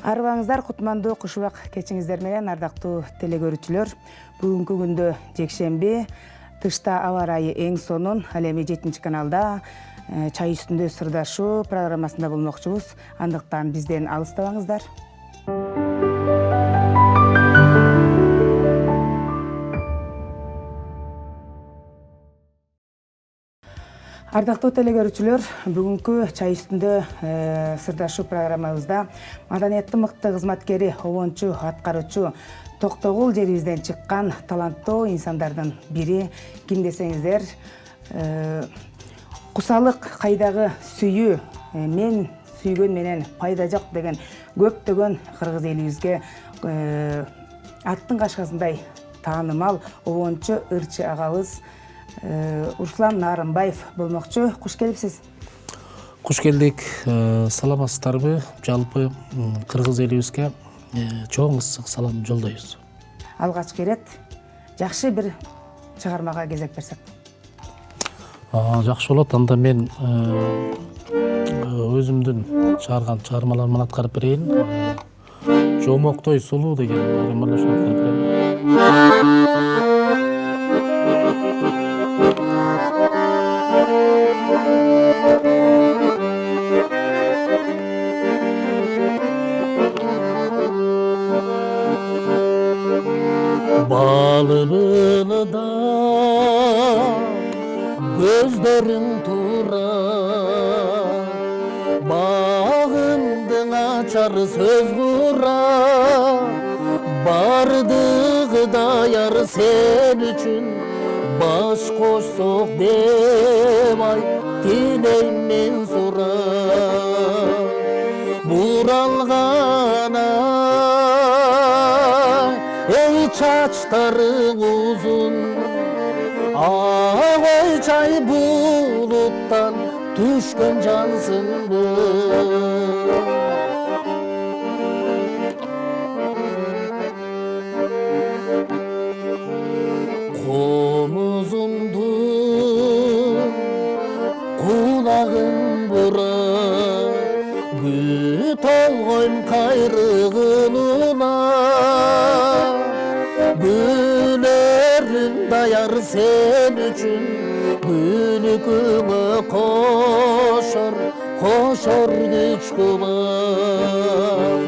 Арыбаңыздар кутмандуу кушубак кечиңиздер менен ардактуу телекөрүүчүлөр. Бүгүнкү күндө жекшемби, тышта аба ырайы эң сонун, ал эми 7 каналда чай үстүндө сырдашуу программасында болмокчубуз. Андыктан бизден алыстабаңыздар. Ардактуу телекөрүүчүлөр, бүгүнкү чай үстүндө сырдашуу программабызда маданияттын мыкты кызматкери, обончу, аткаруучу Токтогул жерибизден чыккан таланттуу инсандардын бири ким десеңиздер, кусалык кайдагы сүйүү, мен сүйгөн менен пайда жок деген көптөгөн кыргыз элибизге аттын кашкасындай таанымал обончу ырчы агабыз Руслан Нарымбаев болмокчу. Куш келипсиз. Куш келдик. Саламатсыздарбы? Жалпы кыргыз элибизге чоң ысык салам жолдойбуз. Алгачкы ирет жакшы бир чыгармага кезек берсек. Жакшы болот. Анда мен өзүмдүн чыгарган чыгармаларымды аткарып берейин. Жомоктой сулуу деген чыгарманы аткарып берейин. Балыбыныда көздөрүң тура, багымдың ачар сөз кура, бардыгы даяр сен үчүн, баш кошсок деп ай тилейм мен сура. Буралгана ey çaçlarың uzun, ой çay buluttan düşkün cansın bu. Komuzumdun kulağın bura, güt olgoym kayrığınına, gülerim dayar sen üçün, gülüküme koşar, koşar güç kumar.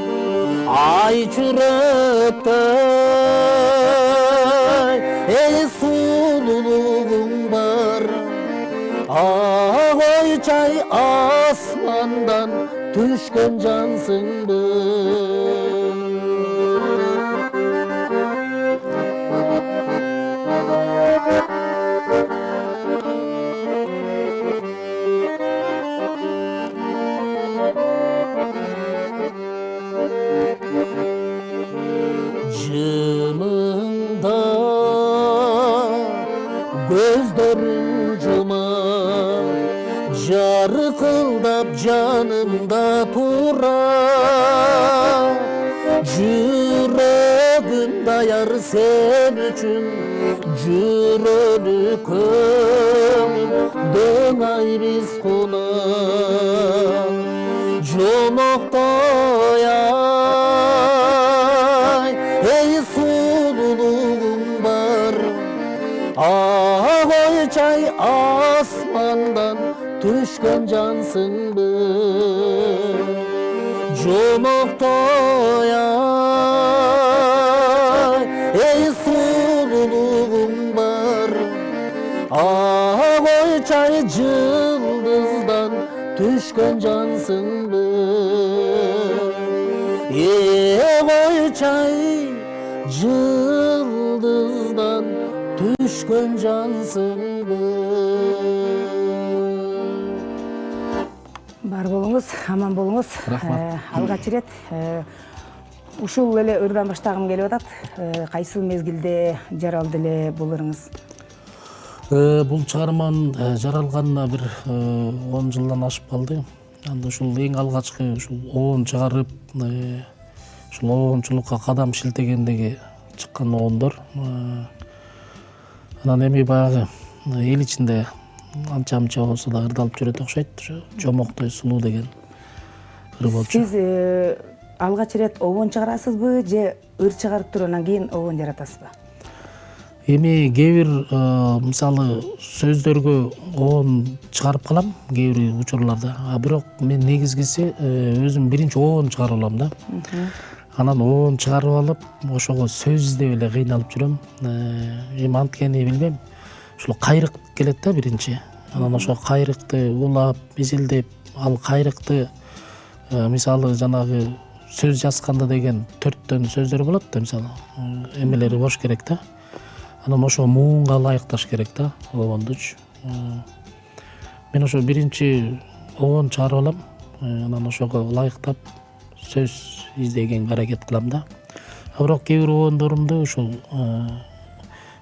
Ay çüröktey, ey sululuğum var, oy çay asmandan düşkün cansın bu. Cımında gözlerin cuma, jarıkıldap canımda tura, yüreğim dayar sen üçün, jürölü kömüm döngay biz kula. Jomoktoy ey sululuğum var, oy çay asmandan düşkün cansın bu. Jomoktoy ey sululuğum var, oy çay yıldızdan düşkün cansın bu. Oy çay yıldızdan düşkün cansın bu. Бар болуңуз, аман болуңуз. Рахмат. Алгач ирет ушул эле ырдан баштагым келип атат. Кайсы мезгилде жаралды эле бул ырыңыз? Бул чыгарманын жаралганына бир 10 жылдан ашып калды. Анда ушул эң алгачкы ушул обон чыгарып, ушул обончулукка кадам шилтегендеги чыккан обондор. Анан эми баягы эл ичинде анча-мынча болсо да ырдалып жүрөт окшойт. Жомоктой сулуу деген ыр болчу. Сиз алгач ирет обон чыгарасызбы же ыр чыгарып туруп анан кийин обон жаратасызбы? Эми кээ бир мисалы сөздөргө обон чыгарып калам кээ бир учурларда. Бирок мен негизгиси өзүм биринчи обон чыгарып алам да. Анан обон чыгарып алып, ошого сөз издеп эле кыйналып жүрөм. Эми анткени билбейм. Ушул кайрык келет да биринчи. Анан ошо кайрыкты улап, изилдеп, ал кайрыкты мисалы жанагы сөз жазганда деген 4төн сөздөр болот да, мисалы эмелери бош керек да. Анан ошо муунга ылайыкташ керек да обондучу. Мен ошо биринчи обон чыгарып алам, анан ошого ылайыктап сөз издегенге аракет кылам да. Бирок кээ бир обондорумду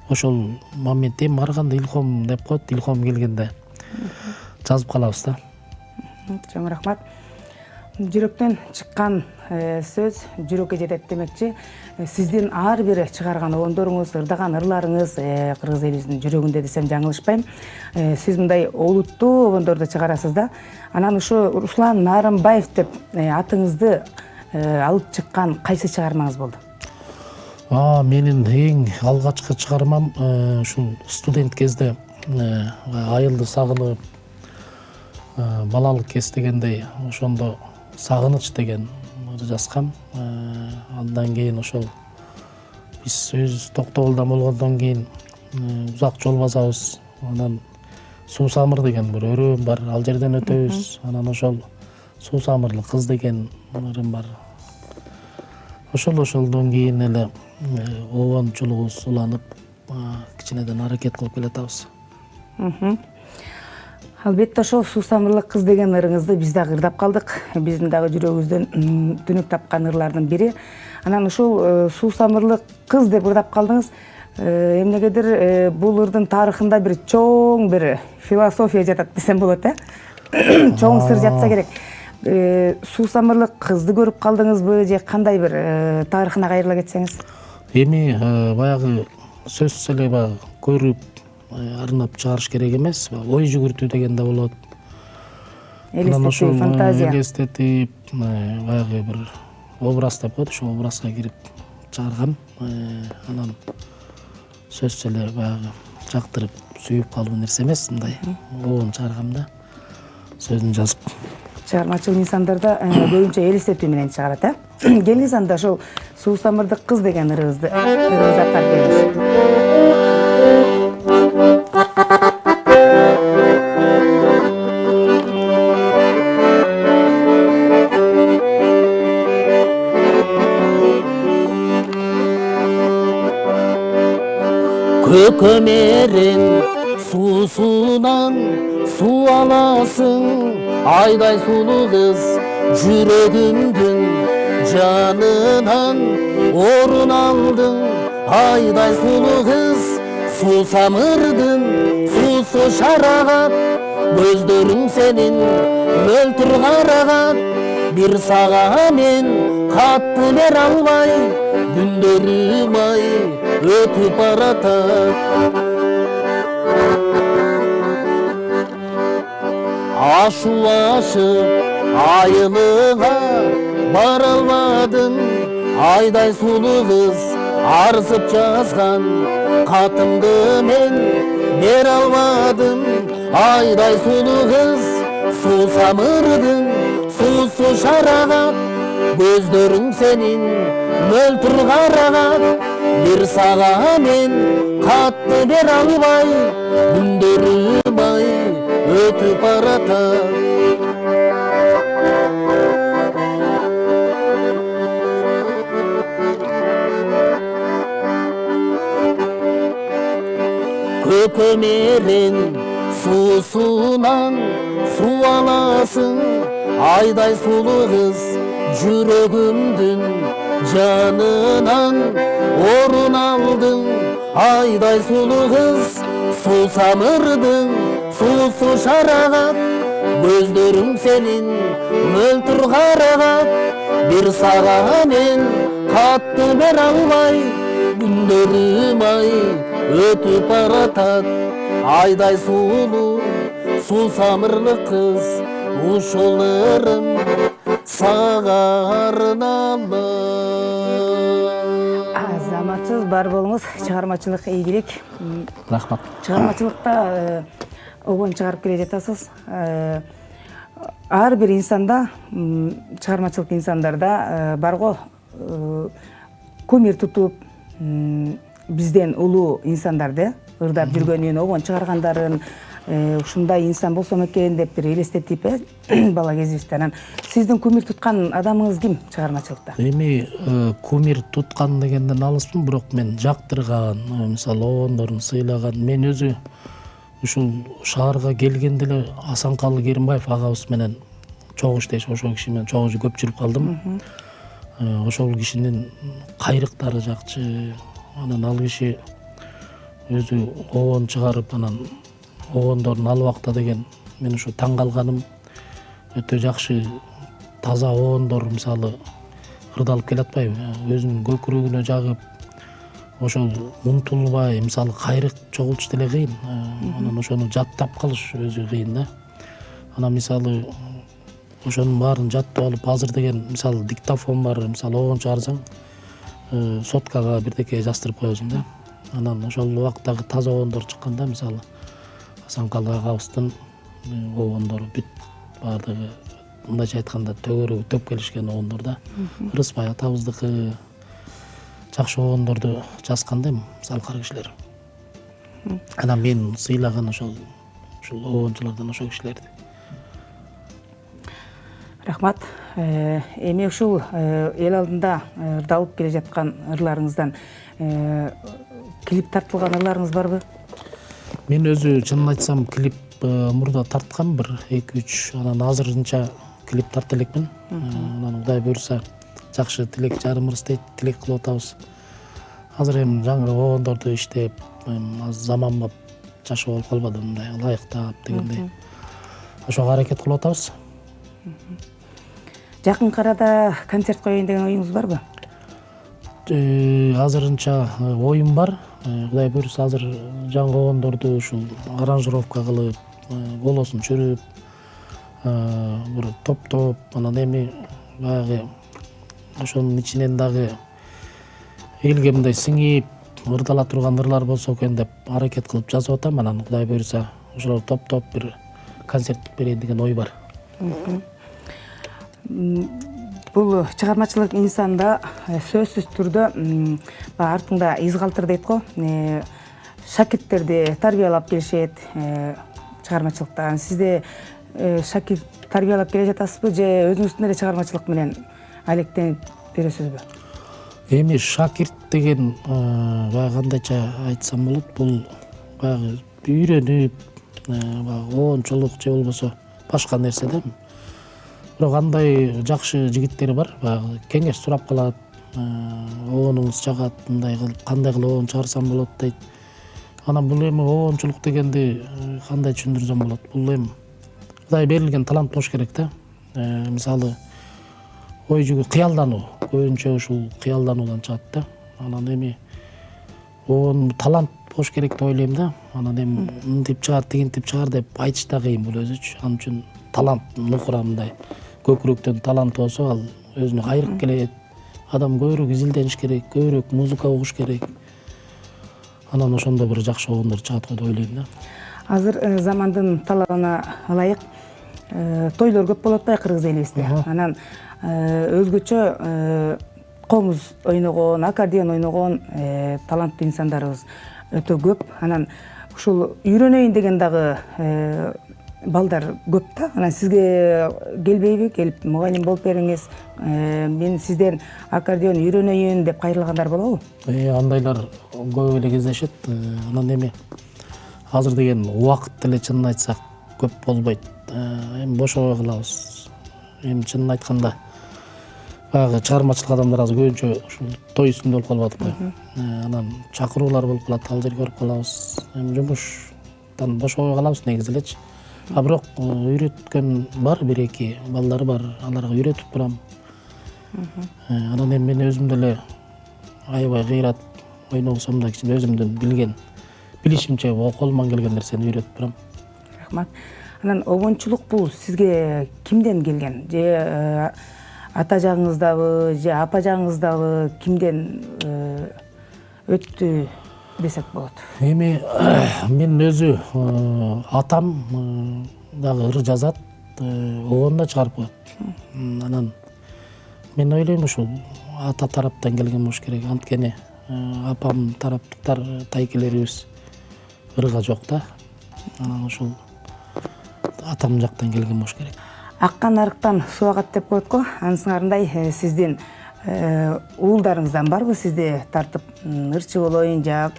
ошол моментте эми караганда илхом деп коет, илхом келгенде жазып калабыз да. Чоң рахмат. Жүрөктөн чыккан сөз жүрөккө жетет демекчи. Сиздин ар бир чыгарган обондоруңуз, ырдаган ырларыңыз кыргыз элибиздин жүрөгүндө десем жаңылышпайм. Сиз мындай олуттуу обондорду чыгарасыз да. Анан ушу Руслан Нарымбаев деп атыңызды алып чыккан кайсы чыгармаңыз болду? Менин эң алгачкы чыгармам ушул студент кезде айылды сагынып, балалык кез дегендей ошондо сагыныч деген жазгам. Андан кийин ошол биз өзүбүз Токтогулдан болгондон кийин узак жол басабыз. Анан Суу самыр деген бир өрөөм бар, ал жерден өтөбүз. Анан ошол Суу самырлы кыз деген ырым бар. Ошолдон кийин эле обончулугубуз уланып, кичинеден аракет кылып келатабыз. Албетте ошол Суу самырлы кыз деген ырыңызды биз дагы ырдап калдык. Биздин дагы жүрөгүбүздөн дүнүк тапкан ырлардын бири. Анан ушул Суу самырлы кыз деп ырдап калдыңыз. Эмнегедир бул ырдын тарыхында бир чоң бир философия жатат десем болот, чоң сыр жатса керек. Суу самырлы кызды көрүп калдыңызбы же кандай бир тарыхына кайрыла кетсеңиз? Эми баягы сөзсүз эле баягы көрүп арнап чыгарыш керек эмес, ой жүгүртүү деген да болот. Элестетүү, фантазия. Элестетип, баягы бир образ деп коет, ошол образга кирип чыгаргам. Анан сөзсүз эле баягы жактырып сүйүп калуу нерсе эмес, мындай обон чыгаргам да, сөзүн жазып. Чыгармачыл инсандарда көбүнчө элестетүү менен чыгарат, Келиңиз анда ошол Суу самырды кыз деген ырыбызды аткарып бериңиз. Көкөмерен суусунан суу аласың, айдай сулуу кыз жүрөгүмдүн жанынан орун алдың. Айдай сулуу кыз Суу самырдын суусу шарагат, көздөрүң сенин мөлтүр карагат. Бир сага мен катты бере албай, күндөрүм ай өтүп баратат. Ашулашып айылыңа бара албадым, айдай сулуу кыз арзып жазган катымды мен бере албадым. Айдай сулуу кыз Суу самырдын суусу шарагат, көздөрүң сенин мөлтүр карагат. Бир сага мен катты бере албай, күндөрүм ай өтүп баратат. Көкөмерен суусунан суу аласың, айдай сулуу кыз жүрөгүмдүн жанынан орун алдың. Айдай сулуу кыз Суу самырдың суусу шарагат, көздөрүң сенин мөлтүр карагат. Бир сага мен катты бере албай, күндөрүм ай өтүп баратат. Айдай сулуу Суу самырлы кыз ушул ырым сага арналып. Азаматсыз бар болуңуз, чыгармачылык ийгилик. Рахмат. Чыгармачылыкта обон чыгарып келе жатасыз. Ар бир инсанда, чыгармачылык инсандарда барго көмүр тутуп, бизден улуу инсандарды ырдап жүргөнүн, обон чыгаргандарын, ушундай инсан болсом экен деп бир элестетип бала кезибизде. Анан сиздин көмүр туткан адамыңыз ким чыгармачылыкта? Эми көмүр туткан дегенден алыспын, бирок мен жактырган, мисалы обондорун сыйлаган, мен өзү ушул шаарга келгенде эле Асанкалы Керимбаев агабыз менен чогуу иштеш, ошол киши менен чогуу көп жүрүп калдым. Ошол кишинин кайрыктары жакчы. Анан ал киши өзү обон чыгарып, анан обондордун ал убакта деген мен ушу таң калганым, өтө жакшы таза обондор мисалы ырдалып келатпайбы, өзүнүн көкүрөгүнө жагып, ошол умтулбай, мисалы кайрык чогултуш деле кыйын. Анан ошону жаттап калыш өзү кыйын да. Анан мисалы ошонун баарын жаттап алып, азыр деген мисалы диктофон бар, мисалы обон чыгарсаң соткага бирдеке жаздырып коесуң да. Анан ошол убактагы таза обондор чыкканда, мисалы Асанкалы агабыздын обондору бүт баардыгы, мындайча айтканда төгөрөгү төп келишкен обондор да. Ырысбай атабыздыкы жакшы обондорду жазган да салкар кишилер. Анан мен сыйлаган ошол обончулардан ошол кишилерди. Рахмат. Эми ушул эл алдында ырдалып келе жаткан ырларыңыздан клип тартылган ырларыңыз барбы? Мен өзү чынын айтсам клип мурда тарткам бир 2-3, анан азырынча клип тарта элекмин. Анан Кудай буйруса жакшы тилек жарымыбыз дейт, тилек кылып атабыз. Азыр эми жаңы обондорду иштеп, заманбап жашоо болуп калбады, мындай ылайыктап дегендей. Ошого аракет кылып атабыз. Жакын арада концерт коеюн деген оюңуз барбы? Азырынча оюм бар. Кудай буйруса азыр жаңы обондорду ушул аранжировка кылып, голосун чөрүп, бир топтоп, анан эми баягы ошонун ичинен дагы элге мындай сиңип ырдала турган ырлар болсо экен деп аракет кылып жазып атам. Анан Кудай буйруса ошолор топтоп бир концерт берейин деген ой бар. Бул чыгармачылык инсанда сөзсүз түрдө артыңда из калтыр дейт го. Шакирттерди тарбиялап келишет чыгармачылыкта. Сизде шакирт тарбиялап келе жатасызбы же өзүңүздүн эле чыгармачылык менен алектенип бересизби? Эми шакирт деген баягы кандайча айтсам болот, бул баягы үйрөнүп, баягы обончулук же болбосо башка нерсе да. Бирок андай жакшы жигиттер бар, баягы кеңеш сурап калат, обонуңуз жагат, мындай кылып, кандай кылып обон чыгарсам болот дейт. Анан бул эми обончулук дегенди кандай түшүндүрсөм болот? Бул эми Кудай берилген талант болуш керек да. Мисалы ой жүгү кыялдануу, көбүнчө ушул кыялдануудан чыгат да. Анан эми обон талант болуш керек деп ойлойм да. Анан эми мынтип чыгар, тигинтип чыгар деп айтыш да кыйын бул өзүчү. Ал үчүн талант нукура мындай көкүрөктөн талант болсо, ал өзүнө кайрык келет. Адам көбүрөөк изилдениш керек, көбүрөөк музыка угуш керек. Анан ошондо бир жакшы обондор чыгат го деп ойлойм да. Азыр замандын талабына ылайык тойлор көп болот да кыргыз элибизде. Анан өзгөчө комуз ойногон, аккордеон ойногон таланттуу инсандарыбыз өтө көп. Анан ушул үйрөнөйүн деген дагы балдар көп да. Анан сизге келбейби? Келип мугалим болуп бериңиз, мен сизден аккордеон үйрөнөйүн деп кайрылгандар болобу? Андайлар көп эле кездешет. Анан эми азыр деген убакыт деле чынын айтсак көп болбойт. Эми бошобой калабыз. Эми чынын айтканда баягы чыгармачылык адамдар азыр көбүнчө ушул той үстүндө болуп калбадык го. Анан чакыруулар болуп калат, ал жерге барып калабыз. Эми жумуштан бошобой калабыз негизи элечи. Бирок үйрөткөн бар, 1-2 балдары бар, аларга үйрөтүп турам. Анан эми мен өзүм деле аябай кыйрат ойносом да, кичине өзүмдүн билишимче колуман келген нерсени үйрөтүп турам. Рахмат. Анан обончулук бул сизге кимден келген? Же ата жагыңыздабы же апа жагыңыздабы кимден өттү десек болот? Эми мен өзү атам дагы ыр жазат, огонда чыгарып коет. Анан мен ойлойм ушул ата тараптан келген болуш керек. Анткени апам тараптыктар тайкелерибиз ырга жок да. Анан ушул атам жактан келген болуш керек. Аккан арыктан суу агат деп коет го. Анысыңарындай сиздин уулдарыңыздан барбы сизде тартып ырчы болоюн же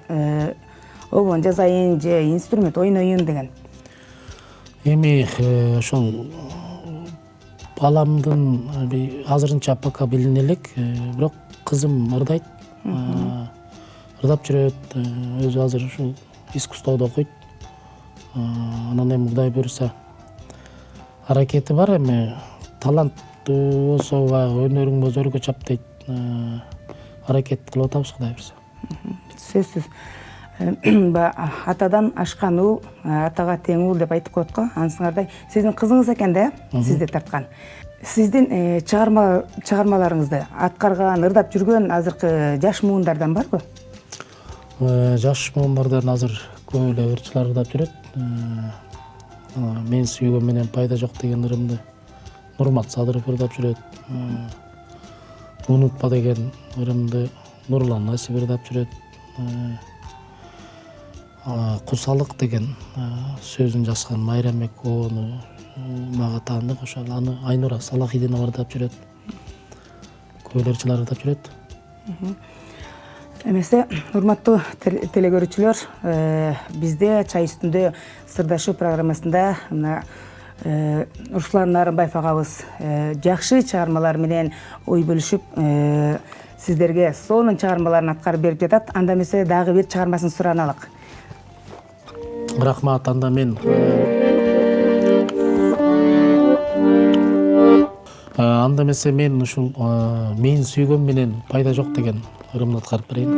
обон жазайын же инструмент ойноюн деген? Эми ошол баламдын азырынча пока билине элек, бирок кызым ырдайт, ырдап жүрөт, өзү азыр ушул искусстводо окуйт. Анан эми Кудай буйруса аракети бар, эми таланттуу болсо өнөрүң бозорго чап дейт. Аракет кылып атабыз Кудай буйруса. Сөзсүз. Атадан ашкан уул, атага тең уул деп айтып коет го. Анысыңардай сиздин кызыңыз экен да, сизде тарткан. Сиздин чыгармаларыңызды аткарган, ырдап жүргөн азыркы жаш муундардан барбы? Жаш муундардан азыр көп эле ырчылар ырдап жүрөт. Мен сүйгөн менен пайда жок деген ырымды Нурмат Садыров ырдап жүрөт. Унутпа деген ырымды Нурлан Насип ырдап жүрөт. Кусалык деген сөзүн жазган Майрамбек Оону мага таандык, ошол аны Айнура Салахидинова ырдап жүрөт. Көп ырчылар ырдап жүрөт. Эмесе, урматтуу телегөрүүчүлөр, бизде чай үстүндө сырдашуу программасында мына Руслан Нарымбаев агабыз жакшы чыгармалар менен ой бөлүшүп, сиздерге сонун чыгармаларын аткарып берип жатат. Анда эмесе дагы бир чыгармасын сураналык. Рахмат. Анда мен ушул мен сүйгөн менен пайда жок деген ырымды аткарып берейин.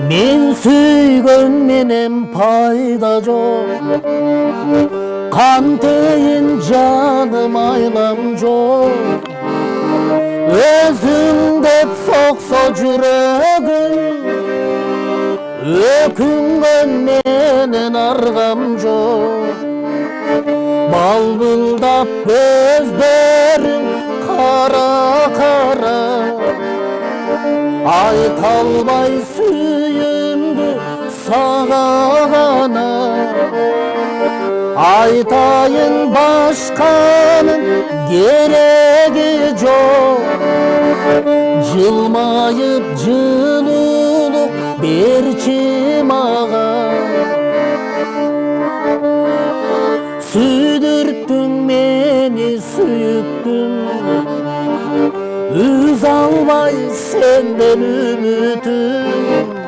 Мен сүйгөн менен пайда жок, кантейин жаным айлам жок. Өзүң деп соксо жүрөгүм, өкүнгөн менен аргам жок. Балбылдап көздөрүң кара-кара, айта албай сүйүндү сага гана. Айтайын башканын кереги жок, жылмайып жылуулук берчи мага. Сүйдүрттүң мени сүйүктүң, үз албай сенден үмүтүм.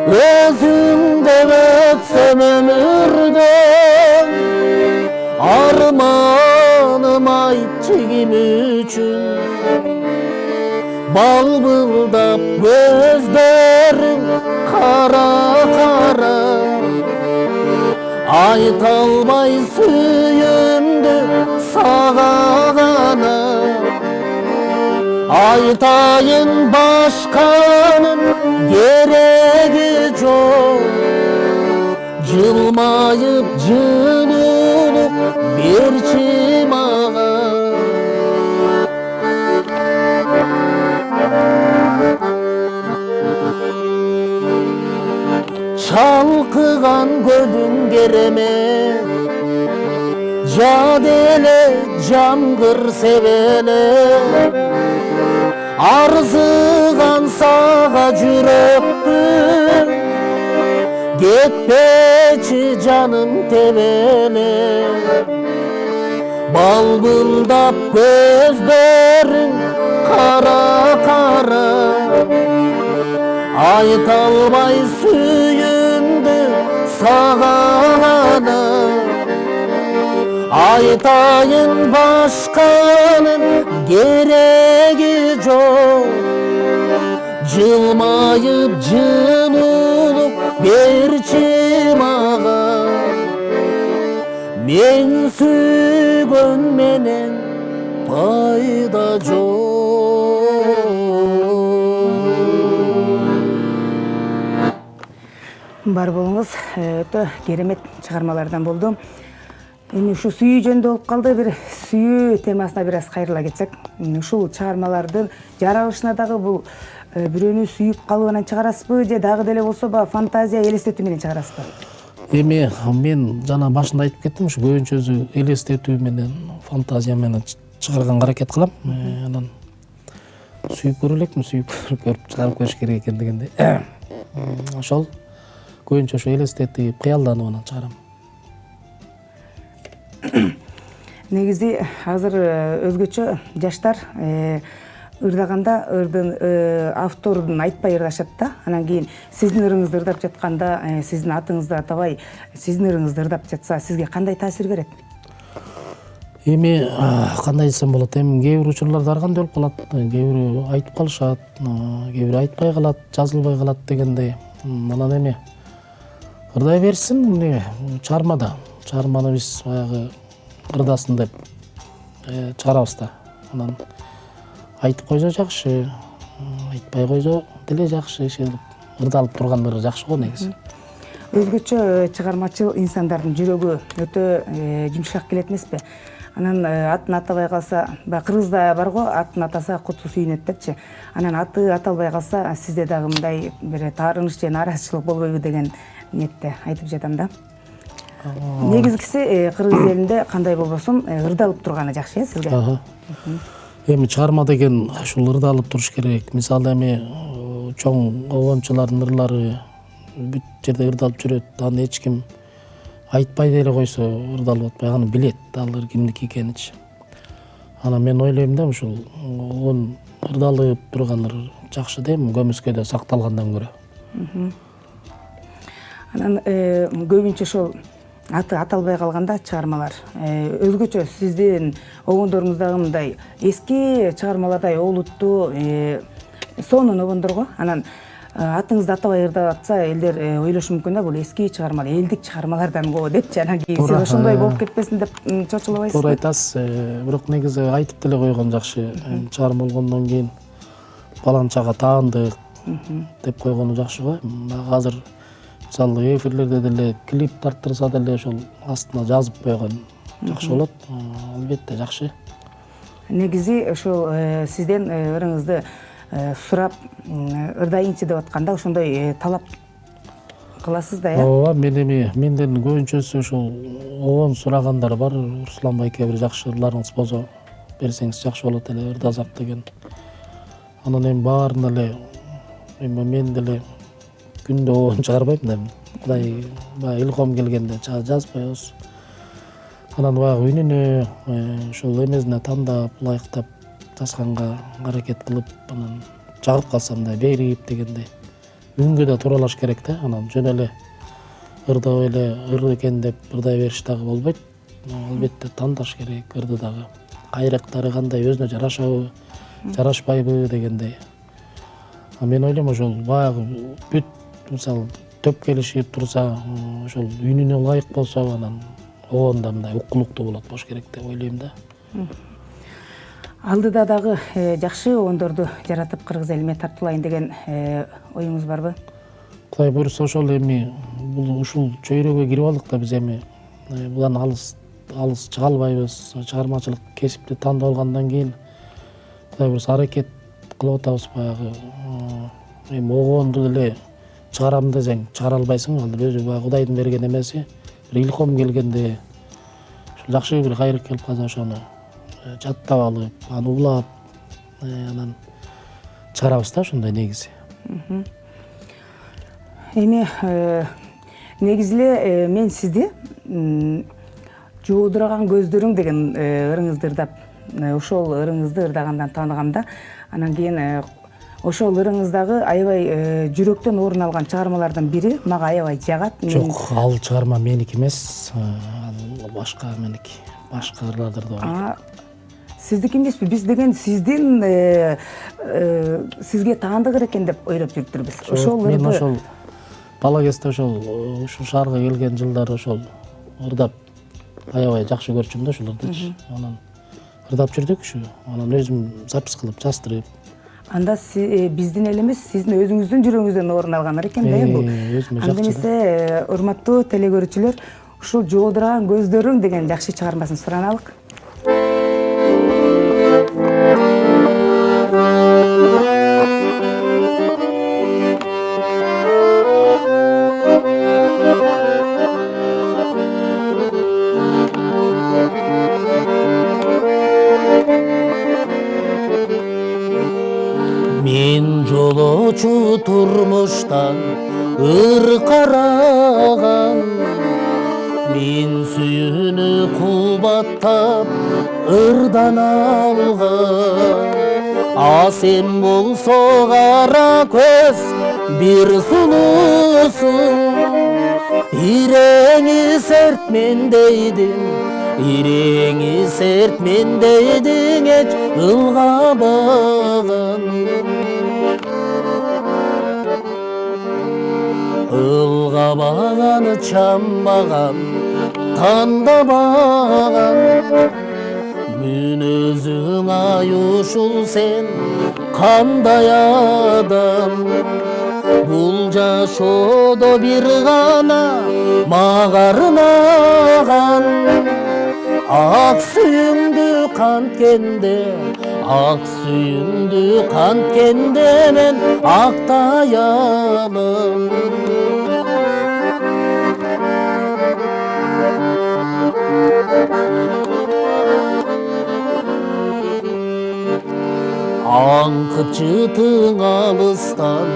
Өзүң деп өтсөм өмүрдөн, арманым айтчы ким үчүн. Балбылдап көздөрүң кара-кара, айта албай сүйүндү сага гана. Айтайын башканын кереги жок, жылмайып жылуулук берчи мага. Чалкыган көлүң керемет, жада эле жамгыр себеле. Арзыган сага жүрөктүм, кетпечи жаным тебеле. Балбылдап көздөрүң кара-кара, айта албай сүйүндү сага айтайын башканын кереги жок. Жылмайып жылуулук берчи мага, мен сүйгөн менен пайда жок. Бар болуңуз, өтө керемет чыгармалардан болду. Эми ушу сүйүү жөнүндө болуп калды, бир сүйүү темасына бир аз кайрыла кетсек. Ушул чыгармалардын жаралышына дагы бул бирөөнү сүйүп калып анан чыгарасызбы, же дагы деле болсо фантазия, элестетүү менен чыгарасызбы? Эми мен жана башында айтып кеттим, ушу көбүнчөсү элестетүү менен, фантазия менен чыгарганга аракет кылам. Анан сүйүп көрө элекмин, сүйүп көрүп чыгарып көрүш керек экен дегенде. Ошол көбүнчө ошо элестетип, кыялданып анан чыгарам. Негизи азыр өзгөчө жаштар ырдаганда ырдын авторун айтпай ырдашат да. Анан кийин сиздин ырыңызды ырдап жатканда, сиздин атыңызды атабай, сиздин ырыңызды ырдап жатса, сизге кандай таасир берет? Эми кандай десем болот? Эми кээ бир учурларда ар кандай болуп калат. Кээ бири айтып калышат, кээ бири айтпай калат, жазылбай калат дегендей. Анан эми ырдай берсин, эмне чыгармада. Чыгарманы биз баягы ырдасын деп чыгарабыз да. Анан айтып койсо жакшы, айтпай койсо деле жакшы, ырдалып тургандары жакшы го негизи. Өзгөчө чыгармачыл инсандардын жүрөгү өтө жумшак келет эмеспи? Анан атын атабай калса, кыргызда бар го, атын атаса куту сүйүнөт депчи. Анан аты аталбай калса, сизде дагы мындай бир таарыныч же нааразычылык болбойбу деген ниетте айтып жатам да. Негизгиси кыргыз элинде кандай болбосун ырдалып турганы жакшы, сизге? Эми чыгарма деген ушул ырдалып туруш керек. Мисалы эми чоң обончулардын ырлары бүт жерде ырдалып жүрөт. Аны эч ким айтпай деле койсо ырдалып атпай, аны билет, алар кимдики экеничи. Анан мен ойлойм да, ушул ырдалып турган ыр жакшы да, эми көмүскөдө сакталгандан көрө. Анан көбүнчө ошол аты аталбай калганда чыгармалар өзгөчө сиздин обондоруңуздагы мындай эски чыгармалардай олуттуу сонун обондор го. Анан атыңызды атабай ырдап атса, элдер ойлошу мүмкүн да, бул эски чыгармалар, элдик чыгармалардан го депчи. Анан кийин сиз ошондой болуп кетпесин деп чочулабайсызбы? Туура айтасыз. Бирок негизи айтып деле койгон жакшы. Чыгарма болгондон кийин баланчага таандык деп койгону жакшы го. Азыр мисалы эфирлерде деле клип тарттырса деле ошол астына жазып койгон жакшы болот. Албетте жакшы. Негизи ошол сизден ырыңызды сурап ырдайынчы деп атканда ошондой талап кыласыз да, Ооба, менден көбүнчөсү ушул обон сурагандар бар. Руслан байке, бир жакшы ырларыңыз болсо берсеңиз жакшы болот эле, ырдасак деген. Анан эми баарына эле мен деле күндө обон чыгарбайм да. Кудай баягы илком келгенде жазып коебуз. Анан баягы үнүнө ушул эмесине тандап, ылайыктап жазганга аракет кылып, анан жагып калсам да берип дегендей. Үнгө да тууралаш керек да. Анан жөн эле ырдап эле ыр экен деп ырдай бериш дагы болбойт. Албетте тандаш керек ырды дагы. Кайрактары кандай, өзүнө жарашабы, жарашпайбы дегендей. Мен ойлойм, ошол баягы бүт мисалы төп келишип турса, ошол үнүнө ылайык болсо, анан обондо мындай укулуктуу болот болуш керек деп ойлойм да. Алдыда дагы жакшы обондорду жаратып кыргыз элиме тартуулайын деген оюңуз барбы? Кудай буйруса ошол эми бул ушул чөйрөгө кирип алдык да, биз эми будан алыс чыга албайбыз. Чыгармачылык кесипти тандап алгандан кийин кудай буйруса аракет кылып атабыз. Баягы эми обонду деле чыгарам десең чыгара албайсың, ал өзү баягы Кудайдын берген эмеси. Бир илком келгенде жакшы бир кайрык келип калса, ошону жаттап алып, аны улап, анан чыгарабыз да ошондой негизи. Эми негизи эле мен сизди жоодураган көздөрүң деген ырыңызды ырдап, ошол ырыңызды ырдагандан тааныгам да. Анан кийин ошол ырыңыздагы аябай жүрөктөн орун алган чыгармалардын бири мага аябай жагат. Жок, ал чыгарма меники эмес, ал башка меники. башкаларда да бар. Сиздики эмеспи? Биз деген сиздин сизге таандык экен деп ойлоп жүрүптүрбүз. Ошол мен ошол бала кезде ушул шаарга келген жылдары ошол ырдап аябай жакшы көрчүм да ошолордучу. Анан ырдап жүрдүк ушу. Анан өзүм запись кылып жаздырып. Анда биздин эл эмес, сиздин өзүңүздүн жүрөгүңүздөн орун алгандар экен да бул. Анда эмесе, урматтуу телегөрүүчүлөр, ушул жоодурган көздөрүң деген жакшы чыгармасын сураналык. Мен жолочу турмуштан ыр караган, мен сүйүүнү кубаттап ырдан алган. Сен болсо кара көз бир сулуусуң, иреңи серт мен дейдим, иреңи серт мен дейдиң, эч ылгабаган. Ылгабаган, чамбаган, тандабаган, мүнөзүң аюшул сен кандай адам. Бул жашоодо бир гана мага арнаган, ак сүйүңдү канткенде, ак сүйүңдү канткенде мен актаямын. Аңкып жытың алыстан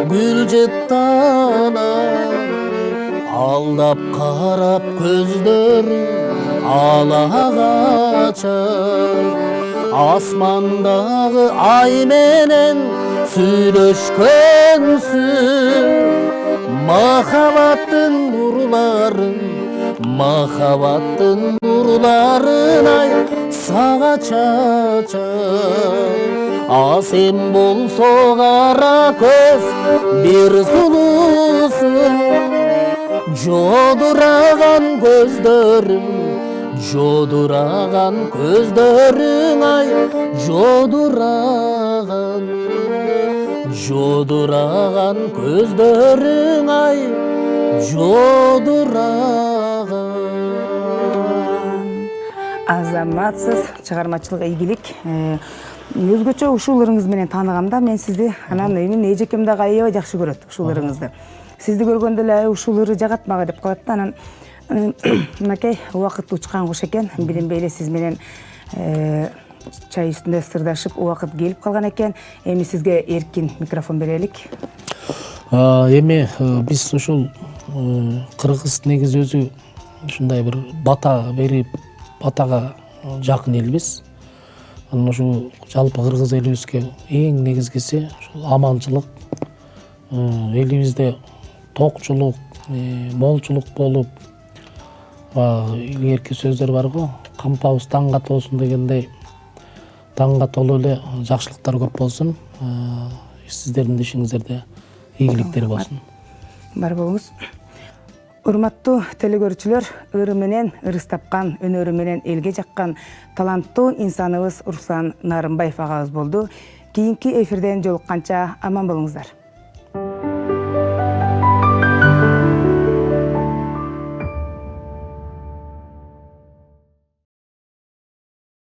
гүл жыттанан, алдап карап көздөрүң ала качан. Асмандагы ай менен сүйлөшкөнсүң, махабаттын нурларын, махабаттын нурларын ай сага чачан. Сен болсо кара көз бир сулуусуң, жодураган көздөрүң, жодураган көздөрүң ай, жодураган, жодураган көздөрүң ай, жодураган. Азаматсыз чыгармачылык ийгилик. Өзгөчө ушул ырыңыз менен тааныгамда мен сизди, анан менин эжекем дагы аябай жакшы көрөт ушул ырыңызды. Сизди көргөндө эле ушул ыры жагат мага деп калат да. Анан мынакей убакыт учкан куш экен. Билинбей эле сиз менен чай үстүндө сырдашып убакыт келип калган экен. Эми сизге эркин микрофон берелик. Эми биз ушул кыргыз негизи өзү ушундай бир бата берип, батага жакын элбиз. Анан ушул жалпы кыргыз элибизге эң негизгиси ушул аманчылык, элибизде токчулук, молчулук болуп, илгерки сөздөр бар го, кампабыз таңга толсун дегендей, таңга толуу эле жакшылыктар көп болсун. Сиздердин ишиңиздерде ийгиликтер болсун. Бар болуңуз. Урматтуу телегөрүүчүлөр, ыры менен ырыс тапкан, өнөрү менен элге жаккан таланттуу инсаныбыз Руслан Нарымбаев агабыз болду. Кийинки эфирден жолукканча аман болуңуздар.